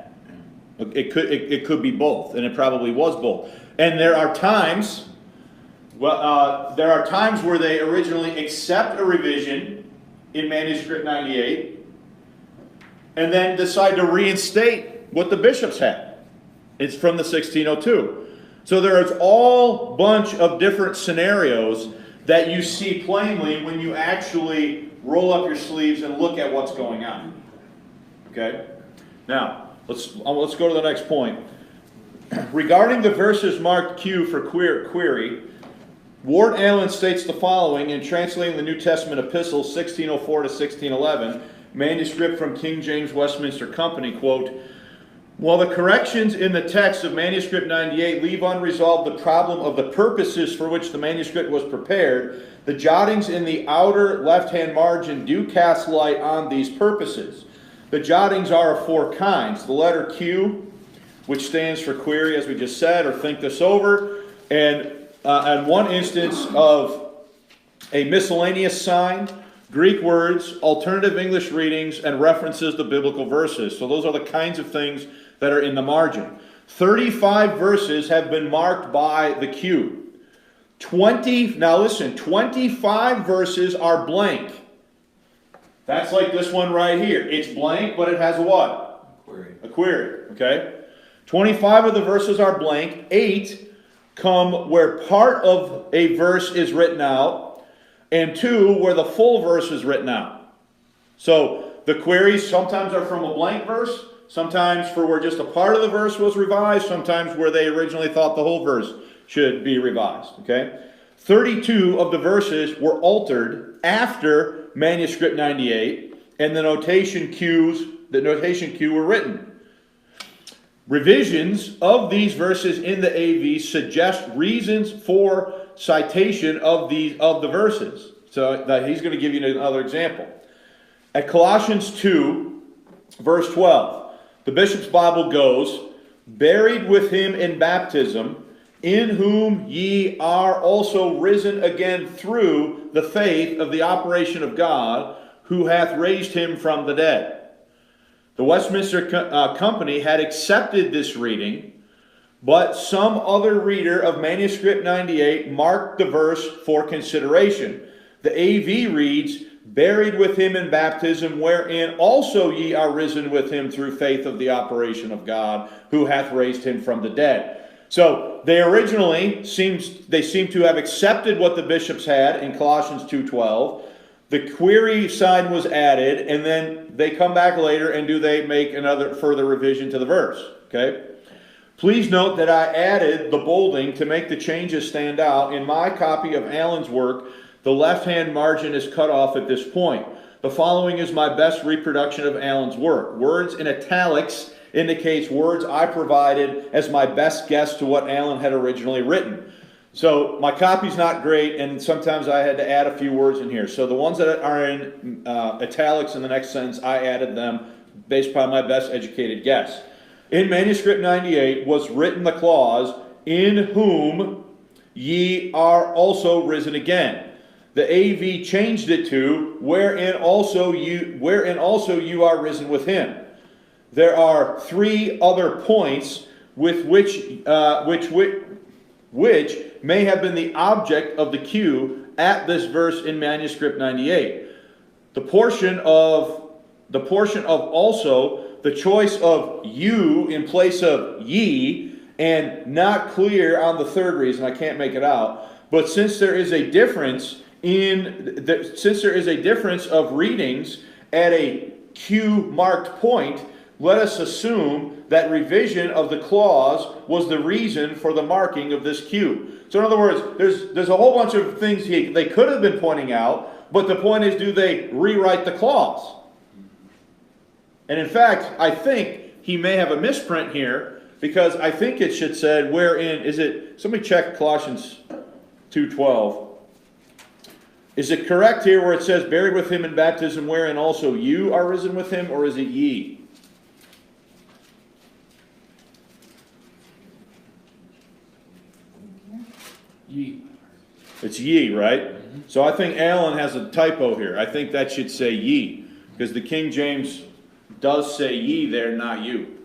It could be both, and it probably was both. And there are times, where they originally accept a revision in Manuscript 98, and then decide to reinstate what the bishops had. It's from the 1602. So there's all bunch of different scenarios that you see plainly when you actually roll up your sleeves and look at what's going on. Okay? Now, let's go to the next point. Regarding the verses marked Q for query, Ward Allen states the following in translating the New Testament Epistles 1604 to 1611, manuscript from King James Westminster Company, quote, "While the corrections in the text of Manuscript 98 leave unresolved the problem of the purposes for which the manuscript was prepared, the jottings in the outer left-hand margin do cast light on these purposes. The jottings are of four kinds. The letter Q, which stands for query, as we just said, or think this over, and one instance of a miscellaneous sign, Greek words, alternative English readings, and references to biblical verses." So those are the kinds of things that are in the margin. 35 verses have been marked by the Q. 25 verses are blank. That's like this one right here. It's blank, but it has a what? Query. A query, okay? 25 of the verses are blank. 8 come where part of a verse is written out, and 2 where the full verse is written out. So the queries sometimes are from a blank verse, sometimes for where just a part of the verse was revised, sometimes where they originally thought the whole verse should be revised, okay? 32 of the verses were altered after Manuscript 98, and the notation Q were written. Revisions of these verses in the AV suggest reasons for citation of the verses. So that he's going to give you another example. At Colossians 2, verse 12, the Bishop's Bible goes, "Buried with him in baptism, in whom ye are also risen again through the faith of the operation of God, who hath raised him from the dead." The Westminster Company had accepted this reading, but some other reader of Manuscript 98 marked the verse for consideration. The AV reads, "Buried with him in baptism, wherein also ye are risen with him through faith of the operation of God, who hath raised him from the dead." So they originally seem to have accepted what the bishops had in Colossians 2:12. The query sign was added, and then they come back later and do they make another further revision to the verse. Okay? Please note that I added the bolding to make the changes stand out. In my copy of Allen's work, the left-hand margin is cut off at this point. The following is my best reproduction of Allen's work. Words in italics indicates words I provided as my best guess to what Allen had originally written. So my copy's not great, and sometimes I had to add a few words in here. So the ones that are in italics in the next sentence, I added them based upon my best educated guess. In Manuscript 98 was written the clause, "in whom ye are also risen again." The AV changed it to, "wherein also you are risen with him." There are 3 other points with which may have been the object of the Q at this verse in Manuscript 98. The portion of also, the choice of you in place of ye, and not clear on the third reason, I can't make it out, but since there is a difference of readings at a Q marked point, let us assume that revision of the clause was the reason for the marking of this Q. So in other words, there's a whole bunch of things they could have been pointing out, but the point is, do they rewrite the clause? And in fact, I think he may have a misprint here, because I think it should say, wherein, is it, somebody check Colossians 2:12. Is it correct here where it says, buried with him in baptism, wherein also you are risen with him, or is it ye? Ye. It's ye, right? So I think Alan has a typo here. I think that should say ye, because the King James does say ye there, not you.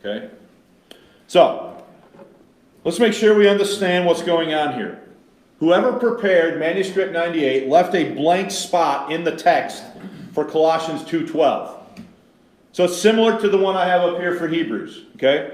Okay? So, let's make sure we understand what's going on here. Whoever prepared Manuscript 98 left a blank spot in the text for Colossians 2:12. So it's similar to the one I have up here for Hebrews. Okay?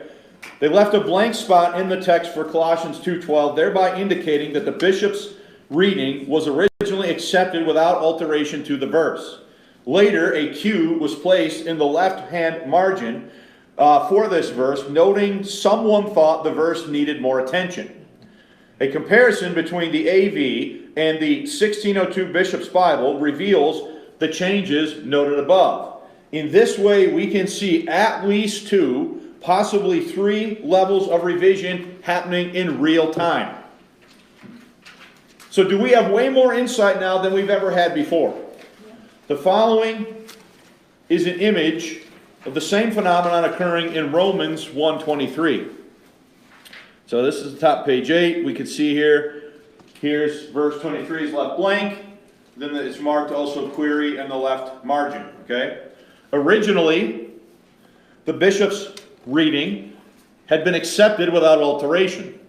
They left a blank spot in the text for Colossians 2:12, thereby indicating that the bishop's reading was originally accepted without alteration to the verse. Later, a Q was placed in the left-hand margin for this verse, noting someone thought the verse needed more attention. A comparison between the AV and the 1602 Bishop's Bible reveals the changes noted above. In this way, we can see at least 2, possibly 3 levels of revision happening in real time. So do we have way more insight now than we've ever had before? The following is an image of the same phenomenon occurring in Romans 1:23. So this is the top page 8. We can see here's verse 23 is left blank. Then it's marked also query in the left margin. Okay? Originally, the bishop's reading had been accepted without alteration.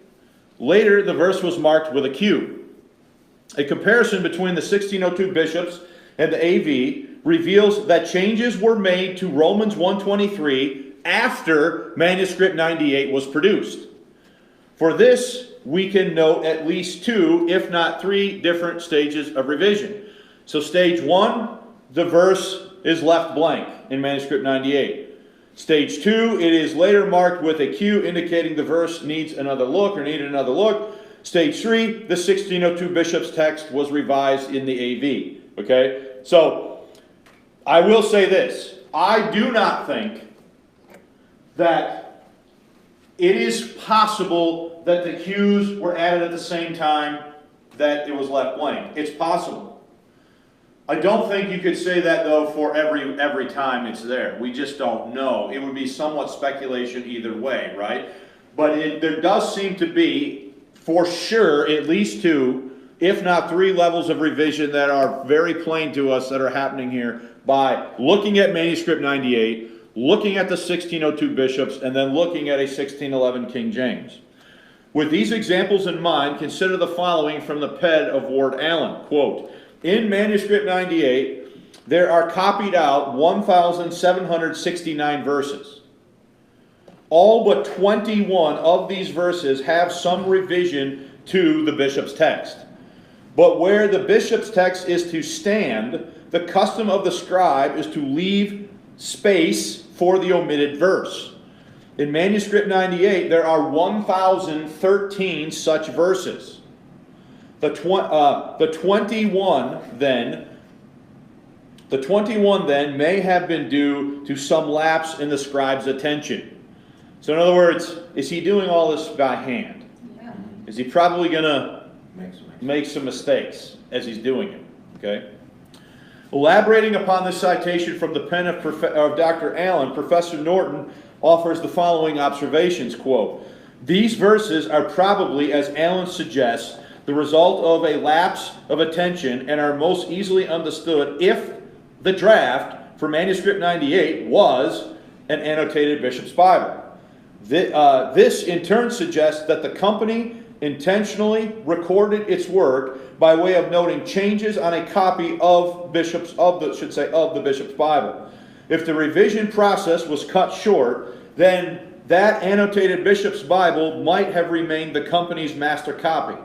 Later, the verse was marked with a Q. A comparison between the 1602 bishops and the AV reveals that changes were made to Romans 1:23 after Manuscript 98 was produced. For this, we can note at least 2, if not 3, different stages of revision. So stage 1, the verse is left blank in Manuscript 98. Stage 2, it is later marked with a Q indicating the verse needs another look or needed another look. Stage 3, the 1602 bishop's text was revised in the AV. Okay? So, I will say this. I do not think that it is possible that the Q's were added at the same time that it was left blank. It's possible. I don't think you could say that, though, for every time it's there. We just don't know. It would be somewhat speculation either way, right? But there does seem to be, for sure, at least 2, if not 3 levels of revision that are very plain to us that are happening here by looking at Manuscript 98, looking at the 1602 bishops, and then looking at a 1611 King James. With these examples in mind, consider the following from the pen of Ward Allen. Quote, in Manuscript 98, there are copied out 1,769 verses. All but 21 of these verses have some revision to the bishop's text. But where the bishop's text is to stand, the custom of the scribe is to leave space for the omitted verse. In Manuscript 98, there are 1,013 such verses. The 21 then may have been due to some lapse in the scribe's attention. So in other words, is he doing all this by hand? Yeah. Is he probably going to make some mistakes as he's doing it? Okay. Elaborating upon this citation from the pen of Dr. Allen, Professor Norton offers the following observations, quote, these verses are probably, as Allen suggests, the result of a lapse of attention and are most easily understood if the draft for Manuscript 98 was an annotated Bishop's Bible. This in turn suggests that the company intentionally recorded its work by way of noting changes on a copy of the Bishop's Bible. If the revision process was cut short, then that annotated bishop's Bible might have remained the company's master copy.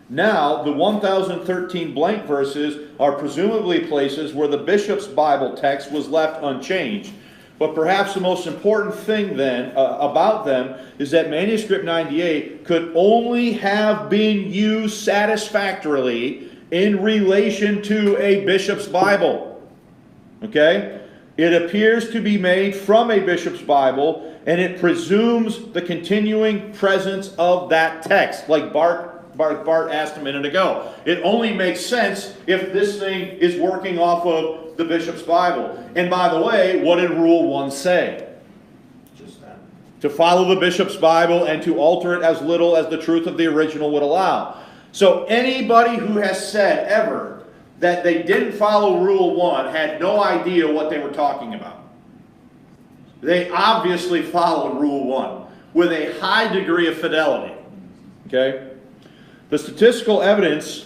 Now, the 1013 blank verses are presumably places where the bishop's Bible text was left unchanged. But perhaps the most important thing then about them is that Manuscript 98 could only have been used satisfactorily in relation to a bishop's Bible. Okay? It appears to be made from a bishop's Bible, and it presumes the continuing presence of that text, like Bart asked a minute ago. It only makes sense if this thing is working off of the bishop's Bible. And by the way, what did Rule 1 say? Just that. To follow the bishop's Bible and to alter it as little as the truth of the original would allow. So anybody who has said ever that they didn't follow Rule 1 had no idea what they were talking about. They obviously followed Rule 1 with a high degree of fidelity. Okay? The statistical evidence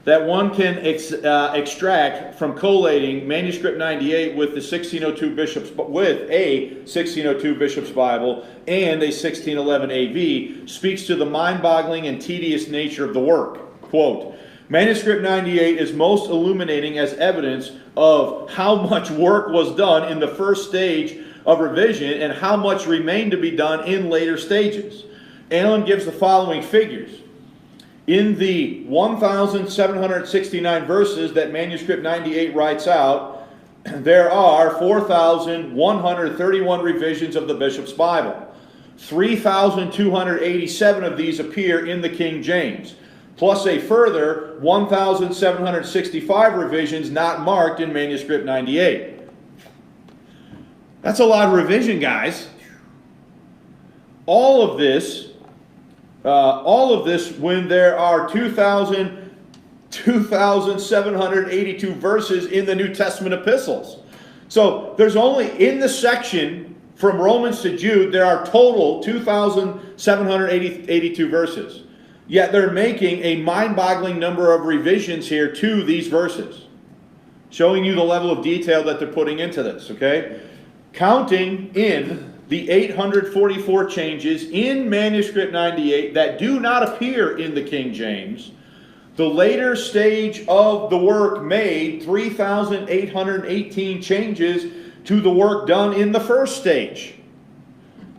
that one can extract from collating Manuscript 98 with the 1602 bishop's with a 1602 bishop's Bible and a 1611 AV speaks to the mind-boggling and tedious nature of the work. Quote, Manuscript 98 is most illuminating as evidence of how much work was done in the first stage of revision and how much remained to be done in later stages. Allen gives the following figures. In the 1,769 verses that Manuscript 98 writes out, there are 4,131 revisions of the bishop's Bible. 3,287 of these appear in the King James, plus a further 1,765 revisions not marked in Manuscript 98. That's a lot of revision, guys. All of this when there are 2,782 verses in the New Testament epistles. So there's only, in the section from Romans to Jude, there are total 2,782 verses. Yet they're making a mind-boggling number of revisions here to these verses, showing you the level of detail that they're putting into this, okay? Counting in the 844 changes in Manuscript 98 that do not appear in the King James, the later stage of the work made 3,818 changes to the work done in the first stage.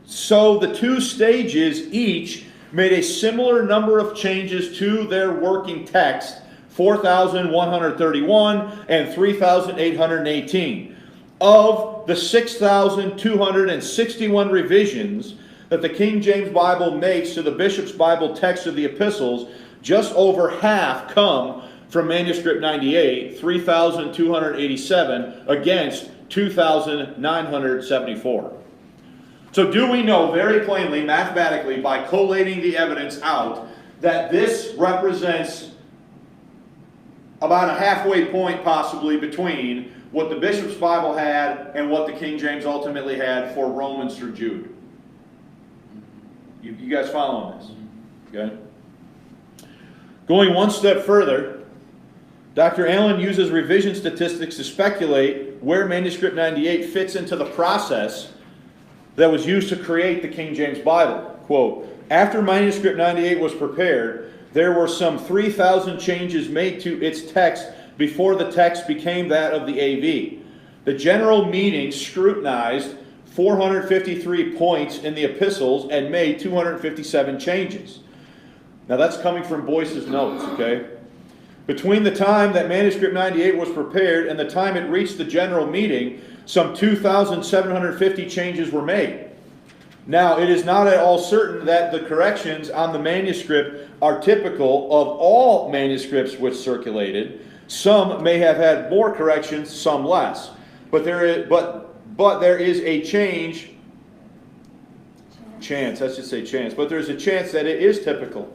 So the two stages each made a similar number of changes to their working text, 4,131 and 3,818. Of the 6,261 revisions that the King James Bible makes to the bishop's Bible text of the epistles, just over half come from Manuscript 98, 3,287 against 2,974. So do we know very plainly, mathematically, by collating the evidence out, that this represents about a halfway point possibly between what the bishop's Bible had and what the King James ultimately had for Romans through Jude? You guys following this? Okay. Going one step further, Dr. Allen uses revision statistics to speculate where Manuscript 98 fits into the process that was used to create the King James Bible. Quote, after Manuscript 98 was prepared, there were some 3,000 changes made to its text before the text became that of the AV. The general meeting scrutinized 453 points in the epistles and made 257 changes. Now that's coming from Boyce's notes, okay? Between the time that Manuscript 98 was prepared and the time it reached the general meeting, some 2,750 changes were made. Now, it is not at all certain that the corrections on the manuscript are typical of all manuscripts which circulated. Some may have had more corrections, some less. But there is a chance, let's just say chance, but there's a chance that it is typical.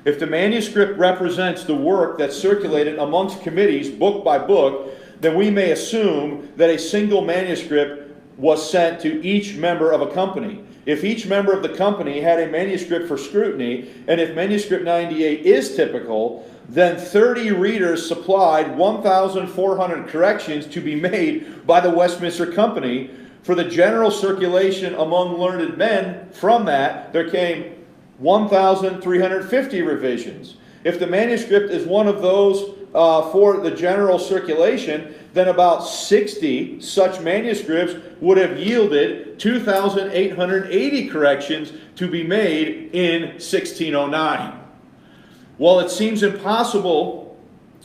If the manuscript represents the work that circulated amongst committees, book by book, then we may assume that a single manuscript was sent to each member of a company. If each member of the company had a manuscript for scrutiny, and if Manuscript 98 is typical, then 30 readers supplied 1,400 corrections to be made by the Westminster Company, For the general circulation among learned men, from that, there came 1,350 revisions. If the manuscript is one of those for the general circulation, then about 60 such manuscripts would have yielded 2,880 corrections to be made in 1609. While it seems impossible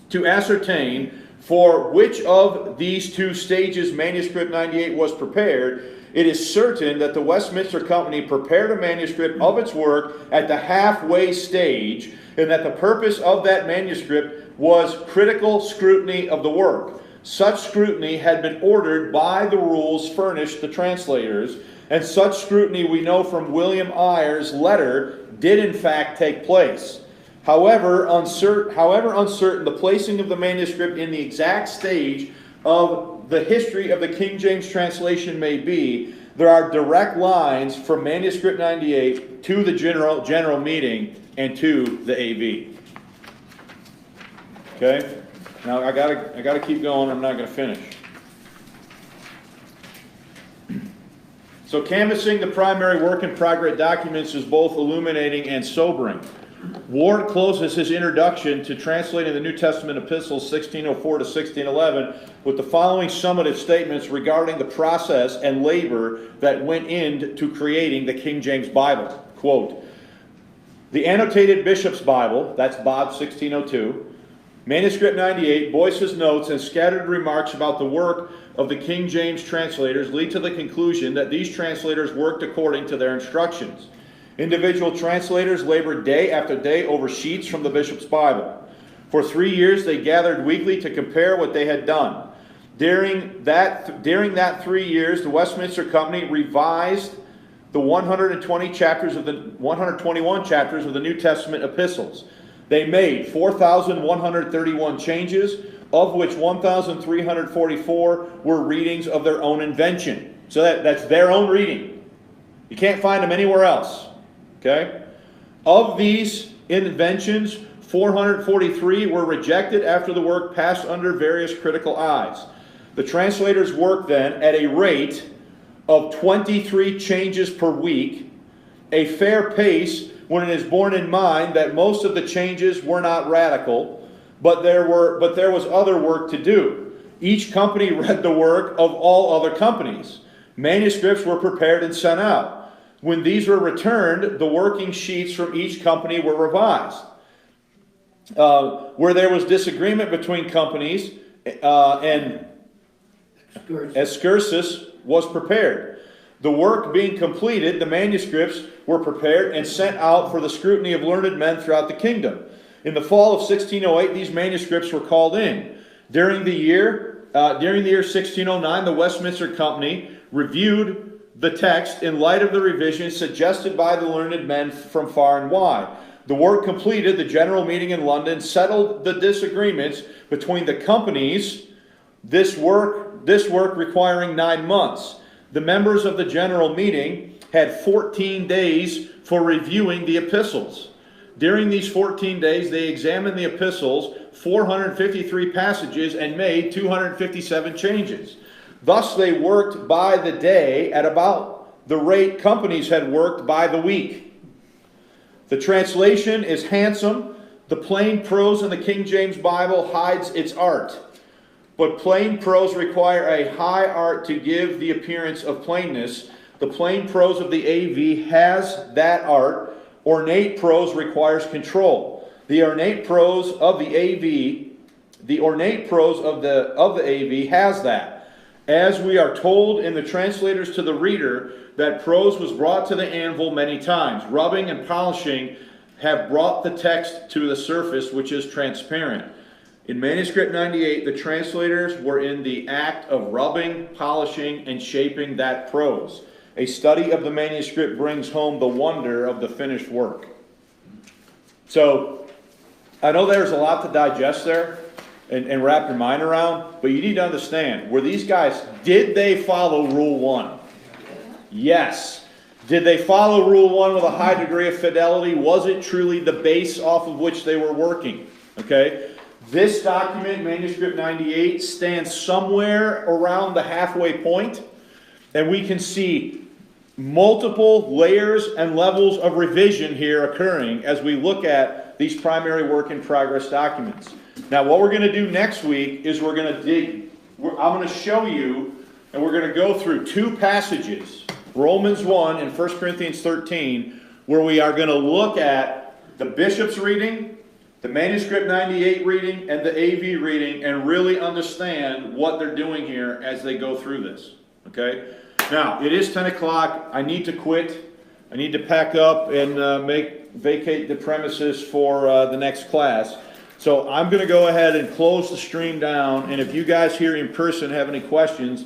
to ascertain for which of these two stages Manuscript 98 was prepared, it is certain that the Westminster Company prepared a manuscript of its work at the halfway stage, and that the purpose of that manuscript was critical scrutiny of the work. Such scrutiny had been ordered by the rules furnished the translators, and such scrutiny, we know from William Eyre's letter, did in fact take place. However uncertain the placing of the manuscript in the exact stage of the history of the King James translation may be, there are direct lines from Manuscript 98 to the general meeting and to the AV. Okay? Now I gotta keep going, I'm not gonna finish. So canvassing the primary work in progress documents is both illuminating and sobering. Ward closes his introduction to translating the New Testament epistles 1604 to 1611 with the following summative statements regarding the process and labor that went into creating the King James Bible. Quote, "The annotated Bishop's Bible," that's Bob 1602, Manuscript 98, Boyce's notes and scattered remarks about the work of the King James translators lead to the conclusion that these translators worked according to their instructions. Individual translators labored day after day over sheets from the Bishop's Bible. For 3 years, they gathered weekly to compare what they had done. During that 3 years, the Westminster Company revised the 121 chapters of the New Testament epistles. They made 4,131 changes, of which 1,344 were readings of their own invention. So that's their own reading. You can't find them anywhere else. Okay? Of these inventions, 443 were rejected after the work passed under various critical eyes. The translators worked then at a rate of 23 changes per week, a fair pace when it is borne in mind that most of the changes were not radical, but there was other work to do. Each company read the work of all other companies. Manuscripts were prepared and sent out. When these were returned, the working sheets from each company were revised. Where there was disagreement between companies, and excursus was prepared. The work being completed, the manuscripts were prepared and sent out for the scrutiny of learned men throughout the kingdom. In the fall of 1608, these manuscripts were called in. During the year 1609, the Westminster Company reviewed the text in light of the revisions suggested by the learned men from far and wide. The work completed, the general meeting in London settled the disagreements between the companies, this work requiring 9 months. The members of the general meeting had 14 days for reviewing the epistles. During these 14 days, they examined the epistles, 453 passages, and made 257 changes. Thus they worked by the day at about the rate companies had worked by the week. The translation is handsome. The plain prose in the King James Bible hides its art. But plain prose require a high art to give the appearance of plainness. The plain prose of the AV has that art. Ornate prose requires control. The ornate prose of the AV has that. As we are told in the translators to the reader, that prose was brought to the anvil many times. Rubbing and polishing have brought the text to the surface, which is transparent. In Manuscript 98, the translators were in the act of rubbing, polishing, and shaping that prose. A study of the manuscript brings home the wonder of the finished work. So, I know there's a lot to digest there and wrap your mind around, but you need to understand, were these guys, did they follow Rule 1? Yes. Did they follow Rule 1 with a high degree of fidelity? Was it truly the base off of which they were working? Okay? This document, Manuscript 98, stands somewhere around the halfway point. And we can see multiple layers and levels of revision here occurring as we look at these primary work in progress documents. Now, what we're going to do next week is we're going to I'm going to show you, and we're going to go through two passages, Romans 1 and 1 Corinthians 13, where we are going to look at the bishop's reading, the Manuscript 98 reading, and the AV reading, and really understand what they're doing here as they go through this. Okay? Now, it is 10 o'clock. I need to quit. I need to pack up and vacate the premises for the next class. So I'm going to go ahead and close the stream down, and if you guys here in person have any questions,